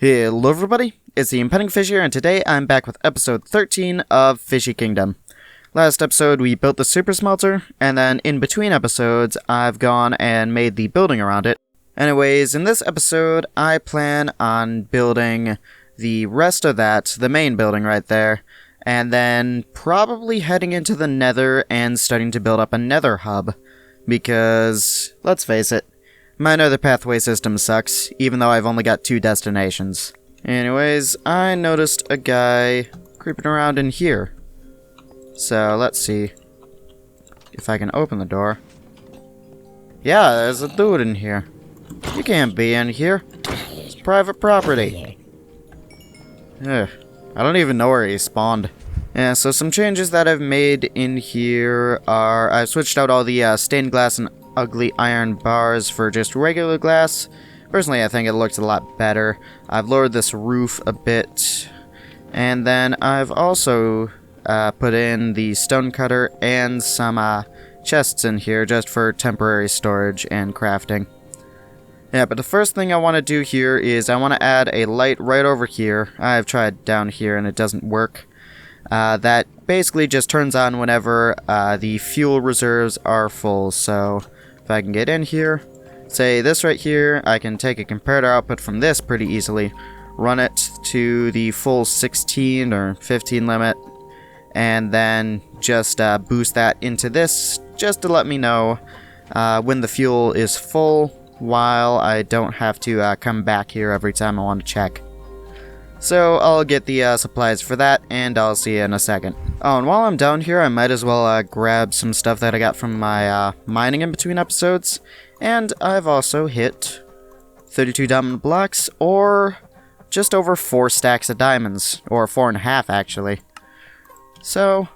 Hello everybody, it's the impending Fishy here, and today I'm back with episode 13 of Fishy Kingdom. Last episode we built the super smelter, and then in between episodes I've gone and made the building around it. Anyways, in this episode I plan on building the rest of that, the main building right there, and then probably heading into the nether and starting to build up a nether hub. Because, let's face it, my nether pathway system sucks, even though I've only got 2 destinations. Anyways, I noticed a guy creeping around in here. So, let's see if I can open the door. Yeah, there's a dude in here. You can't be in here. It's private property. Ugh, I don't even know where he spawned. Yeah, so some changes that I've made in here are I've switched out all the stained glass and ugly iron bars for just regular glass. Personally, I think it looks a lot better. I've lowered this roof a bit. And then I've also put in the stone cutter and some chests in here just for temporary storage and crafting. Yeah, but the first thing I want to do here is I want to add a light right over here. I've tried down here and it doesn't work. That basically just turns on whenever the fuel reserves are full. So if I can get in here, say this right here, I can take a comparator output from this pretty easily, run it to the full 16 or 15 limit, and then just boost that into this just to let me know when the fuel is full, while I don't have to come back here every time I want to check. So I'll get the supplies for that, and I'll see you in a second. Oh, and while I'm down here, I might as well grab some stuff that I got from my mining in between episodes. And I've also hit 32 diamond blocks, or just over 4 stacks of diamonds, or 4.5 actually. So,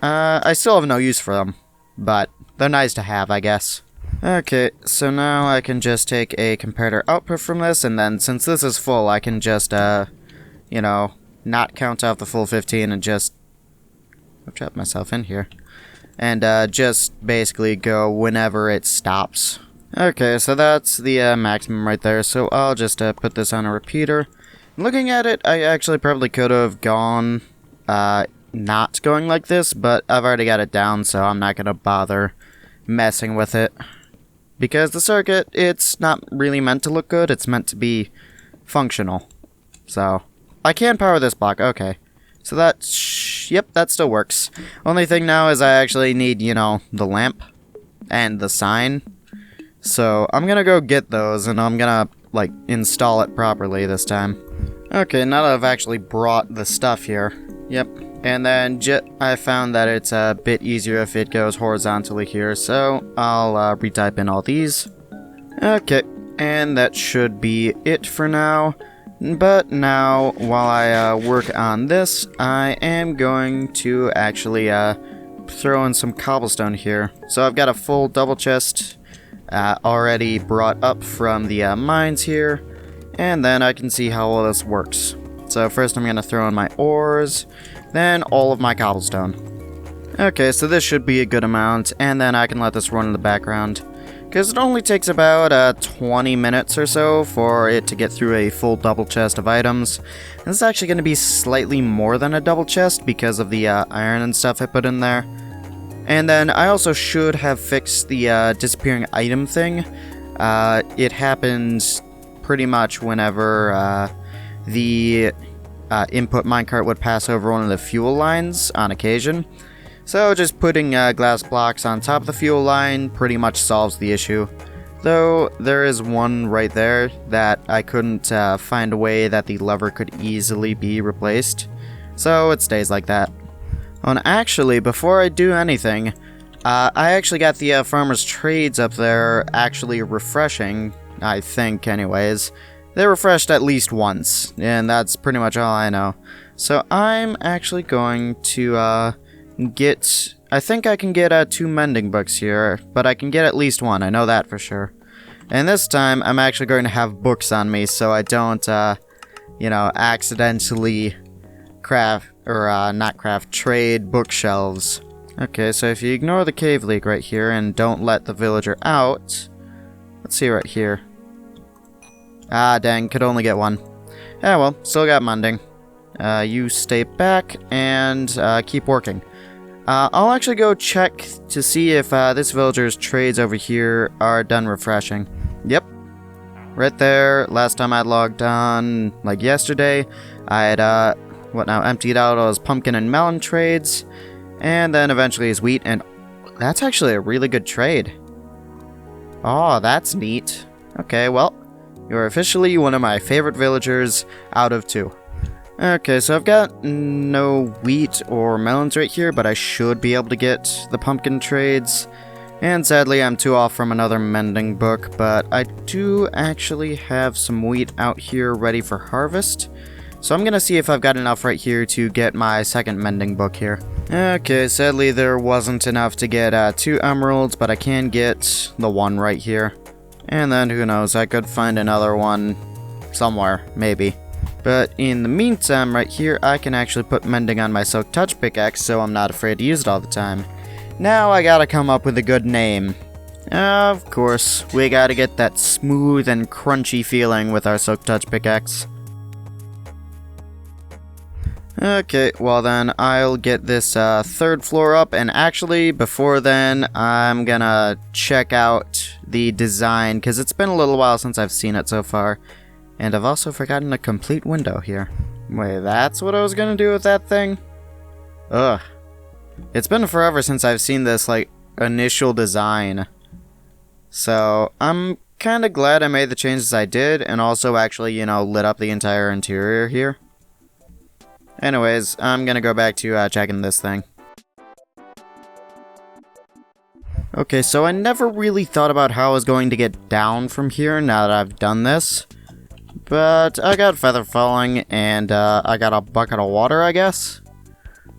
I still have no use for them, but they're nice to have, I guess. Okay, so now I can just take a comparator output from this, and then since this is full, I can just, you know, not count out the full 15 and just... I've trapped myself in here. And, just basically go whenever it stops. Okay, so that's the, maximum right there, so I'll just, put this on a repeater. Looking at it, I actually probably could have gone, not going like this, but I've already got it down, so I'm not gonna bother messing with it. Because the circuit, it's not really meant to look good, it's meant to be functional. So, I can power this block, okay. So yep, that still works. Only thing now is I actually need, you know, the lamp and the sign. So, I'm gonna go get those, and I'm gonna, like, install it properly this time. Okay, now that I've actually brought the stuff here, yep. And then I found that it's a bit easier if it goes horizontally here, so I'll retype in all these. Okay, and that should be it for now. But now, while I work on this, I am going to actually throw in some cobblestone here. So I've got a full double chest already brought up from the mines here, and then I can see how all this works. So first I'm going to throw in my ores, then all of my cobblestone. Okay, so this should be a good amount, and then I can let this run in the background. Because it only takes about 20 minutes or so for it to get through a full double chest of items. And this is actually going to be slightly more than a double chest because of the iron and stuff I put in there. And then I also should have fixed the disappearing item thing. It happens pretty much whenever the input minecart would pass over one of the fuel lines on occasion. So just putting glass blocks on top of the fuel line pretty much solves the issue. Though there is one right there that I couldn't find a way that the lever could easily be replaced. So it stays like that. And actually, before I do anything, I actually got the farmer's trades up there actually refreshing, I think anyways. They refreshed at least once, and that's pretty much all I know. So I'm actually going to I think I can get 2 mending books here, but I can get at least 1, I know that for sure. And this time, I'm actually going to have books on me so I don't, you know, accidentally trade bookshelves. Okay, so if you ignore the cave leak right here and don't let the villager out, let's see right here. Ah, dang, could only get 1. Yeah, well, still got mending. You stay back and keep working. I'll actually go check to see if this villager's trades over here are done refreshing. Yep. Right there. Last time I logged on, like yesterday, I had, emptied out all his pumpkin and melon trades. And then eventually his wheat, and that's actually a really good trade. Oh, that's neat. Okay, well, you're officially one of my favorite villagers out of 2. Okay, so I've got no wheat or melons right here, but I should be able to get the pumpkin trades. And sadly, I'm 2 off from another mending book, but I do actually have some wheat out here ready for harvest. So I'm gonna see if I've got enough right here to get my second mending book here. Okay, sadly there wasn't enough to get 2 emeralds, but I can get the 1 right here. And then who knows, I could find another one somewhere, maybe. But in the meantime, right here, I can actually put mending on my Silk Touch pickaxe, so I'm not afraid to use it all the time. Now I gotta come up with a good name. Of course, we gotta get that smooth and crunchy feeling with our Silk Touch pickaxe. Okay, well then, I'll get this 3rd floor up, and actually, before then, I'm gonna check out the design, because it's been a little while since I've seen it so far. And I've also forgotten a complete window here. Wait, that's what I was gonna do with that thing? Ugh. It's been forever since I've seen this, like, initial design. So, I'm kinda glad I made the changes I did, and also actually, you know, lit up the entire interior here. Anyways, I'm gonna go back to checking this thing. Okay, so I never really thought about how I was going to get down from here now that I've done this. But I got feather falling, and I got a bucket of water, I guess.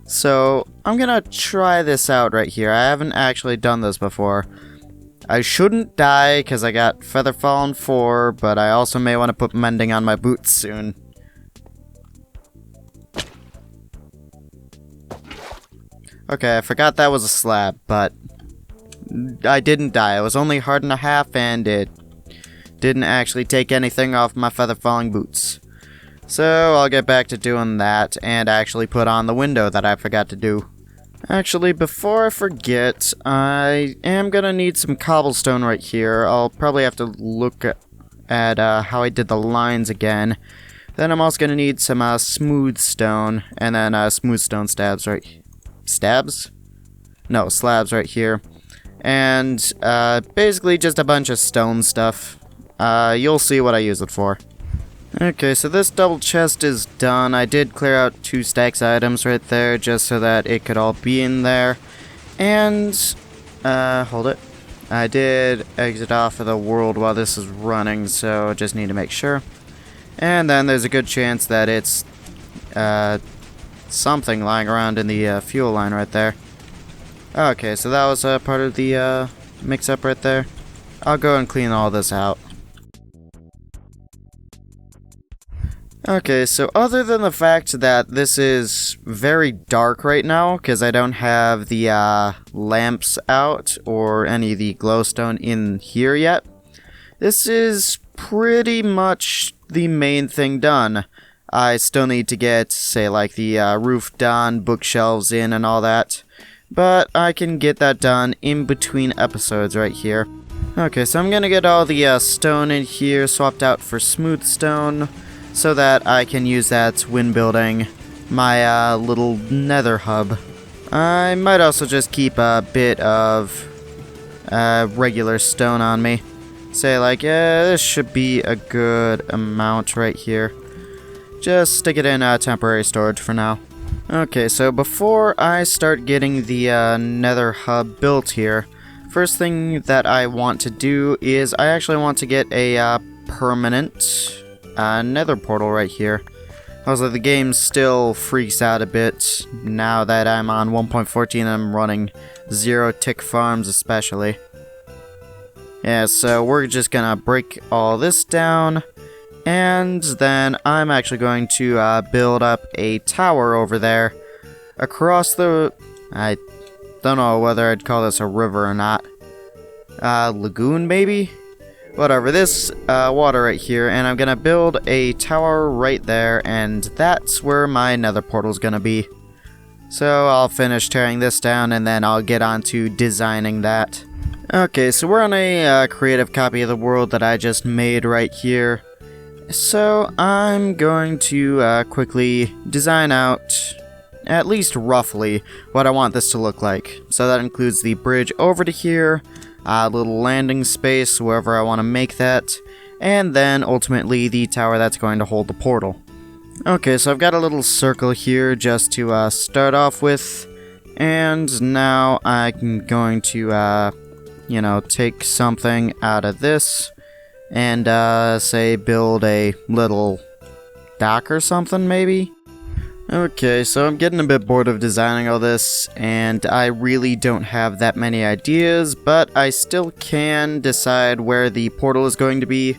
So I'm gonna try this out right here. I haven't actually done this before. I shouldn't die because I got feather fallen 4, but I also may want to put mending on my boots soon. Okay, I forgot that was a slab, but I didn't die. It was only hard and a half, and it didn't actually take anything off my feather falling boots. So I'll get back to doing that and actually put on the window that I forgot to do. Actually, before I forget, I am gonna need some cobblestone right here. I'll probably have to look at how I did the lines again. Then I'm also gonna need some smooth stone, and then smooth stone slabs right here. And basically just a bunch of stone stuff. You'll see what I use it for. Okay, so this double chest is done. I did clear out 2 stacks of items right there, just so that it could all be in there. And, hold it. I did exit off of the world while this is running, so just need to make sure. And then there's a good chance that it's, something lying around in the, fuel line right there. Okay, so that was, part of the, mix-up right there. I'll go and clean all this out. Okay, so other than the fact that this is very dark right now, because I don't have the lamps out or any of the glowstone in here yet, this is pretty much the main thing done. I still need to get, say, like the roof done, bookshelves in, and all that, but I can get that done in between episodes right here. Okay, so I'm gonna get all the stone in here swapped out for smooth stone, so that I can use that when building my little nether hub. I might also just keep a bit of regular stone on me. Say like, yeah, this should be a good amount right here. Just stick it in temporary storage for now. Okay, so before I start getting the nether hub built here, first thing that I want to do is I actually want to get a permanent nether portal right here. Also, the game still freaks out a bit now that I'm on 1.14 and I'm running 0 tick farms especially. Yeah, so we're just gonna break all this down, and then I'm actually going to build up a tower over there across the... I don't know whether I'd call this a river or not. Lagoon, maybe? whatever, this water right here, and I'm gonna build a tower right there, and that's where my nether portal's gonna be. So I'll finish tearing this down, and then I'll get on to designing that. Okay, so we're on a creative copy of the world that I just made right here. So I'm going to quickly design out, at least roughly, what I want this to look like. So that includes the bridge over to here, a little landing space wherever I want to make that, and then ultimately the tower that's going to hold the portal. Okay, so I've got a little circle here just to start off with, and now I'm going to, you know, take something out of this, and say build a little dock or something maybe? Okay, so I'm getting a bit bored of designing all this, and I really don't have that many ideas, but I still can decide where the portal is going to be,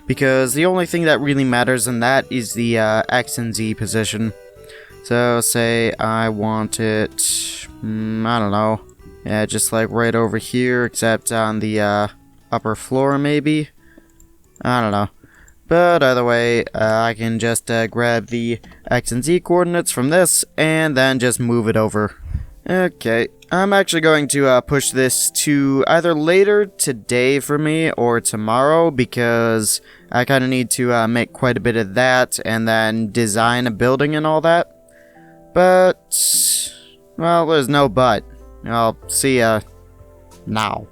because the only thing that really matters in that is the X and Z position. So say I want it, I don't know, yeah, just like right over here, except on the upper floor maybe? I don't know. But either way, I can just grab the X and Z coordinates from this, and then just move it over. Okay, I'm actually going to push this to either later today for me, or tomorrow, because I kind of need to make quite a bit of that, and then design a building and all that. But, well, there's no but. I'll see ya now.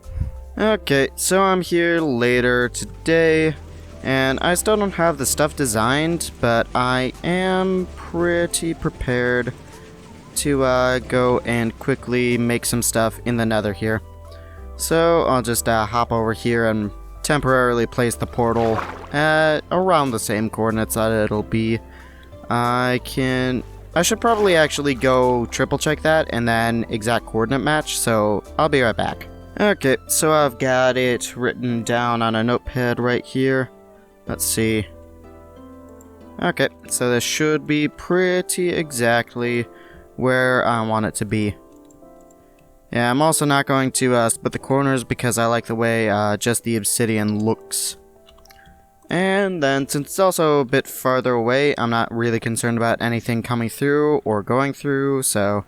Okay, so I'm here later today. And I still don't have the stuff designed, but I am pretty prepared to go and quickly make some stuff in the nether here. So I'll just hop over here and temporarily place the portal at around the same coordinates that it'll be. I should probably actually go triple check that and then exact coordinate match, so I'll be right back. Okay, so I've got it written down on a notepad right here. Let's see. Okay, so this should be pretty exactly where I want it to be. Yeah, I'm also not going to split the corners because I like the way just the obsidian looks. And then, since it's also a bit farther away, I'm not really concerned about anything coming through or going through, so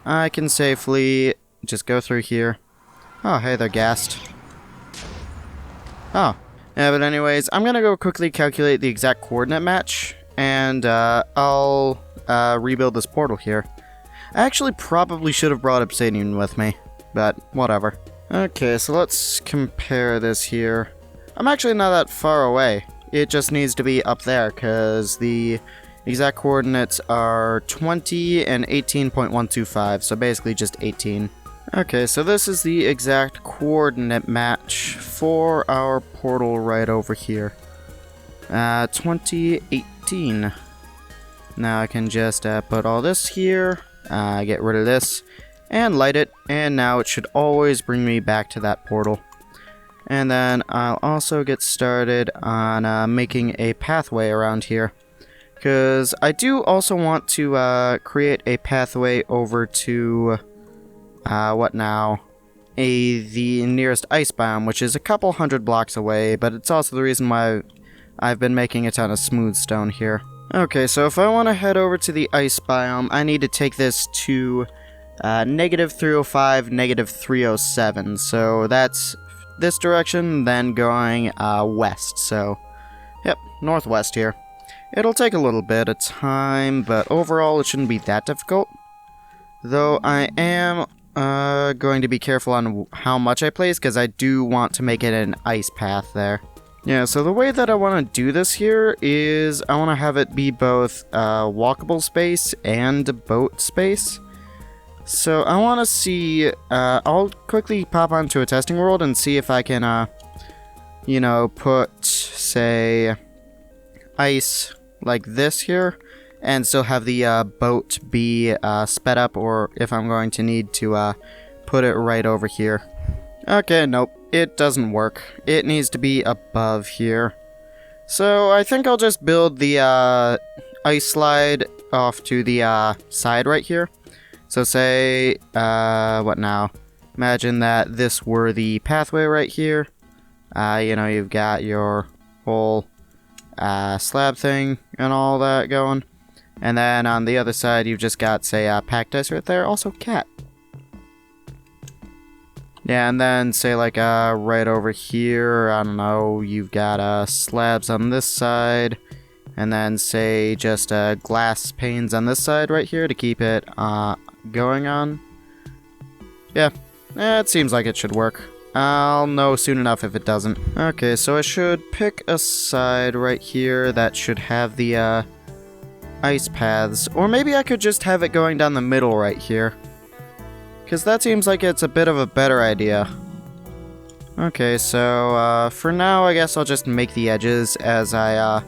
I can safely just go through here. Oh, hey there, Ghast. Oh. Yeah, but anyways, I'm gonna go quickly calculate the exact coordinate match, and I'll rebuild this portal here. I actually probably should have brought obsidian with me, but whatever. Okay, so let's compare this here. I'm actually not that far away. It just needs to be up there, because the exact coordinates are 20 and 18.125, so basically just 18. Okay, so this is the exact coordinate match for our portal right over here. 2018. Now I can just put all this here, get rid of this, and light it, and now it should always bring me back to that portal. And then I'll also get started on making a pathway around here, because I do also want to create a pathway over to... what now? The nearest ice biome, which is a couple hundred blocks away, but it's also the reason why I've been making a ton of smooth stone here. Okay, so if I want to head over to the ice biome, I need to take this to -305, -307. So that's this direction, then going west. So, yep, northwest here. It'll take a little bit of time, but overall it shouldn't be that difficult. Though I am going to be careful on how much I place, because I do want to make it an ice path there. Yeah, so the way that I want to do this here is I want to have it be both walkable space and boat space. So I want to see, I'll quickly pop onto a testing world and see if I can, you know, put, say, ice like this here, and still have the boat be sped up, or if I'm going to need to put it right over here. Okay, nope, it doesn't work. It needs to be above here. So I think I'll just build the ice slide off to the side right here. So say, what now? Imagine that this were the pathway right here. You've got your whole slab thing and all that going. And then on the other side, you've just got, say, packed ice right there. Also, cat. Yeah, and then, say, like, right over here, I don't know, you've got, slabs on this side. And then, say, just, glass panes on this side right here to keep it, going on. Yeah, it seems like it should work. I'll know soon enough if it doesn't. Okay, so I should pick a side right here that should have the, ice paths. Or maybe I could just have it going down the middle right here. Because that seems like it's a bit of a better idea. Okay, so, for now, I guess I'll just make the edges as I,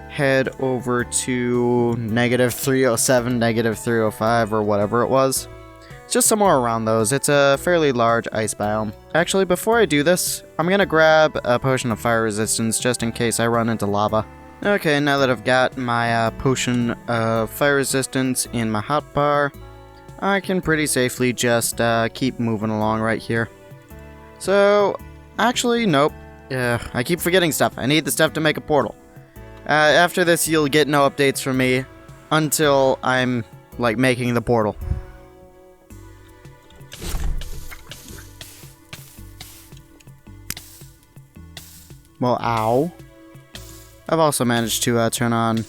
head over to -307, -305, or whatever it was. Just somewhere around those. It's a fairly large ice biome. Actually, before I do this, I'm gonna grab a potion of fire resistance just in case I run into lava. Okay, now that I've got my potion of fire resistance in my hotbar, I can pretty safely just keep moving along right here. So, actually, nope. I keep forgetting stuff. I need the stuff to make a portal. After this, you'll get no updates from me until I'm, like, making the portal. Well, ow. I've also managed to turn on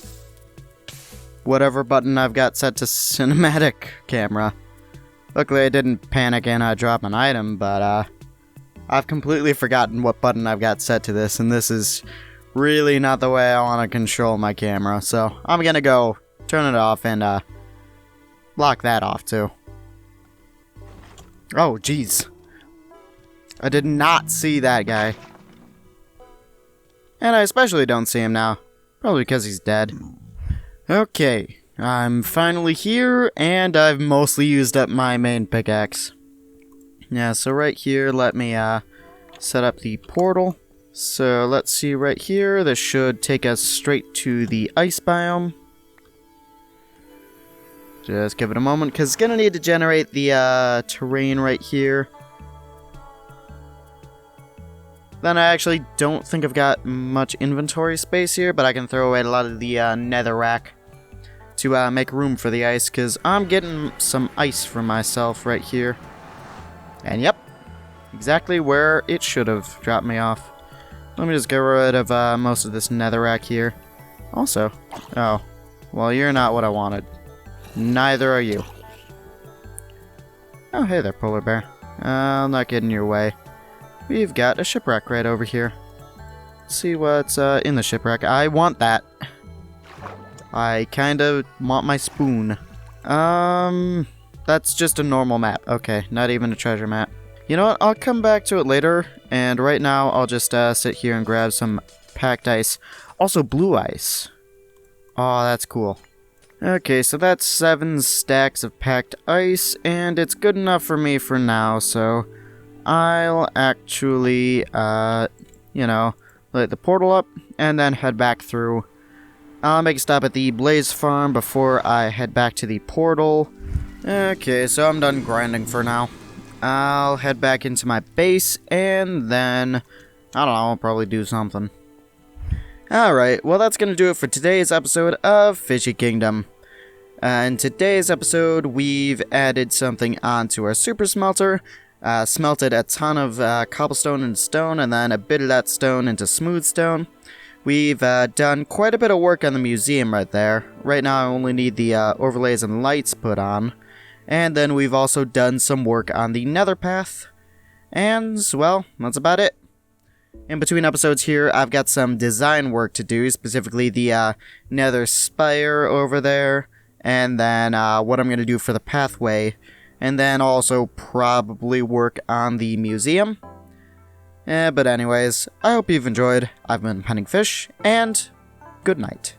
whatever button I've got set to cinematic camera. Luckily, I didn't panic and drop an item, but I've completely forgotten what button I've got set to this, and this is really not the way I want to control my camera, so I'm gonna go turn it off and lock that off too. Oh, jeez. I did not see that guy. And I especially don't see him now. Probably because he's dead. Okay, I'm finally here, and I've mostly used up my main pickaxe. Yeah, so right here, let me set up the portal. So let's see right here, this should take us straight to the ice biome. Just give it a moment, because it's going to need to generate the terrain right here. Then I actually don't think I've got much inventory space here, but I can throw away a lot of the netherrack to make room for the ice, because I'm getting some ice for myself right here. And yep, exactly where it should have dropped me off. Let me just get rid of most of this netherrack here. Also, oh, well, you're not what I wanted. Neither are you. Oh, hey there, polar bear. I'll not get in your way. We've got a shipwreck right over here. Let's see what's in the shipwreck. I want that. I kind of want my spoon. That's just a normal map. Okay, not even a treasure map. You know what? I'll come back to it later, and right now I'll just sit here and grab some packed ice. Also, blue ice. Oh, that's cool. Okay, so that's 7 stacks of packed ice, and it's good enough for me for now, so I'll actually, light the portal up, and then head back through. I'll make a stop at the Blaze Farm before I head back to the portal. Okay, so I'm done grinding for now. I'll head back into my base, and then, I don't know, I'll probably do something. Alright, well that's gonna do it for today's episode of Fishy Kingdom. In today's episode, we've added something onto our super smelter, smelted a ton of cobblestone and stone, and then a bit of that stone into smooth stone. We've done quite a bit of work on the museum right there. Right now I only need the overlays and lights put on. And then we've also done some work on the nether path. And, well, that's about it. In between episodes here, I've got some design work to do, specifically the nether spire over there, and then what I'm going to do for the pathway, and then also probably work on the museum. But anyways, I hope you've enjoyed. I've been Penning Fish, and good night.